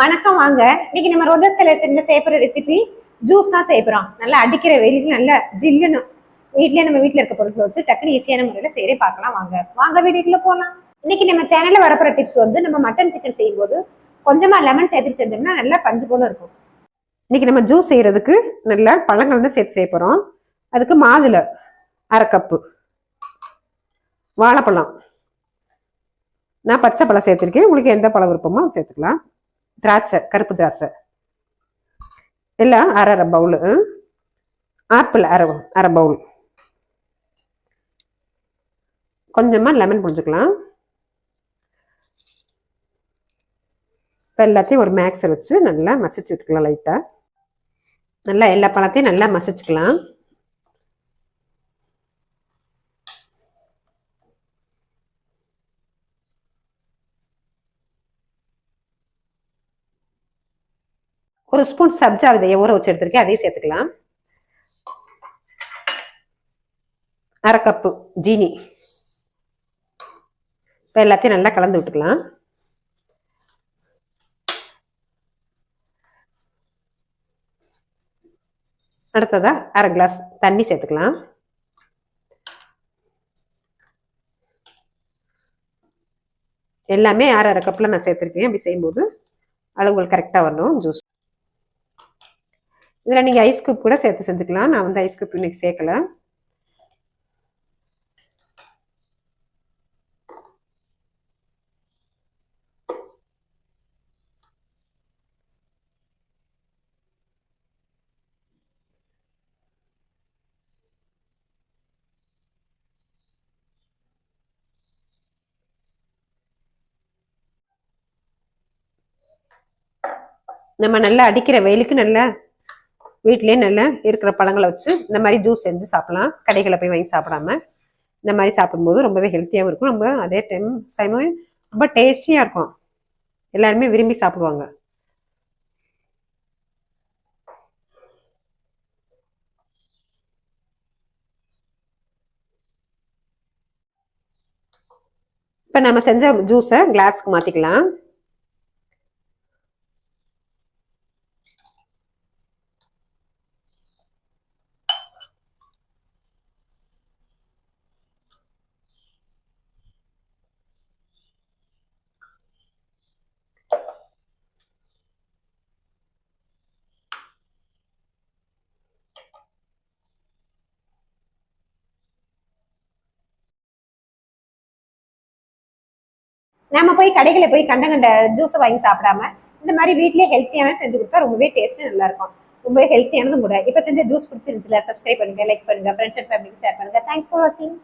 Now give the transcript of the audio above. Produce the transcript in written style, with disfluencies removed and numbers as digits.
வணக்கம் வாங்க. இன்னைக்கு நம்ம ரோஜா ஸ்கெலெட்டன்ல செய்யற ரெசிபி ஜூஸ் தான் செய்யறோம். நல்லா அடிக்கிற வெயிலுக்கு நல்லா ஜில்லுன்னு வீட்லயே நம்ம வீட்டுல இருக்க பொருட்கள் வச்சு டக்குனு ஈஸியான முறையில செய்யறே பார்க்கலாம். வாங்க வீடியோக்குள்ள போகலாம். இன்னைக்கு நம்ம சேனல்ல வரப்போற டிப்ஸ் வந்து நம்ம மட்டன் சிக்கன் செய்யும் போது கொஞ்சமா லெமன் சேர்த்து செஞ்சோம்னா நல்லா பஞ்சு போல இருக்கும். இன்னைக்கு நம்ம ஜூஸ் செய்யறதுக்கு நல்லா பழங்கள் வந்து சேர்த்து செய்ய போறோம். அதுக்கு மாதுளை 1/2 கப்பு, வாழைப்பழம், நான் பச்சை பழம் சேர்த்திருக்கேன். உங்களுக்கு எந்த பழம் விருப்பமோ சேர்த்துக்கலாம். திராட்சை, கருப்பு திராட்சை எல்லாம் 1/2 பவுல், ஆப்பிள் அரை பவுல், கொஞ்சமா லெமன் புழிஞ்சுக்கலாம். இப்போ எல்லாத்தையும் ஒரு மேக்ஸர் வச்சு நல்லா மசிச்சு விட்டுக்கலாம். லைட்டா நல்லா எல்லா பழத்தையும் நல்லா மசிச்சுக்கலாம். ஒரு ஸ்பூன் சப்ஜா விதையை ஊற வச்சு எடுத்திருக்கேன், அதையும் சேர்த்துக்கலாம். 1/2 கப்பு ஜீனி. இப்போ எல்லாத்தையும் நல்லா கலந்து விட்டுக்கலாம். அடுத்ததா 1/2 கிளாஸ் தண்ணி சேர்த்துக்கலாம். எல்லாமே 1/2 கப்ல நான் சேர்த்திருக்கேன். அப்படி செய்யும்போது அளவுகள் கரெக்டா வரணும் ஜூஸ். இதுல நீங்க ஐஸ் கியூப் கூட சேர்த்து செஞ்சுக்கலாம். நான் வந்து ஐஸ் கியூப் இன்னைக்கு சேர்க்கல. நம்ம நல்லா அடிக்கிற வெயிலுக்கு நல்லா வீட்லயே நல்லா இருக்கிற பழங்களை வச்சு இந்த மாதிரி ஜூஸ் செஞ்சு சாப்பிடலாம். கடைகளை போய் வாங்கி சாப்பிடாம இந்த மாதிரி சாப்பிடும்போது ரொம்பவே ஹெல்த்தியாகவும் இருக்கும். ரொம்ப அதே சமயம் ரொம்ப டேஸ்டியா இருக்கும். எல்லாருமே விரும்பி சாப்பிடுவாங்க. இப்ப நம்ம செஞ்ச ஜூஸை கிளாஸ்க்கு மாத்திக்கலாம். நம்ம போய் கடைகளை போய் கண்ட ஜூஸை வாங்கி சாப்பிடாம இந்த மாதிரி வீட்லயே ஹெல்த்தியான செஞ்சு கொடுத்தா ரொம்பவே டேஸ்ட் நல்லா இருக்கும். ரொம்பவே ஹெல்த்தியானதும் கூட. இப்ப செஞ்ச ஜூஸ் பிடிச்சிருந்துச்சுல, சப்ஸ்கிரைப் பண்ணுங்க, லைக் பண்ணுங்க, ஃப்ரெண்ட்ஸ் அண்ட் ஃபேமிலிக்கு ஷேர் பண்ணுங்க. தேங்க்ஸ் ஃபார் வாட்சிங்.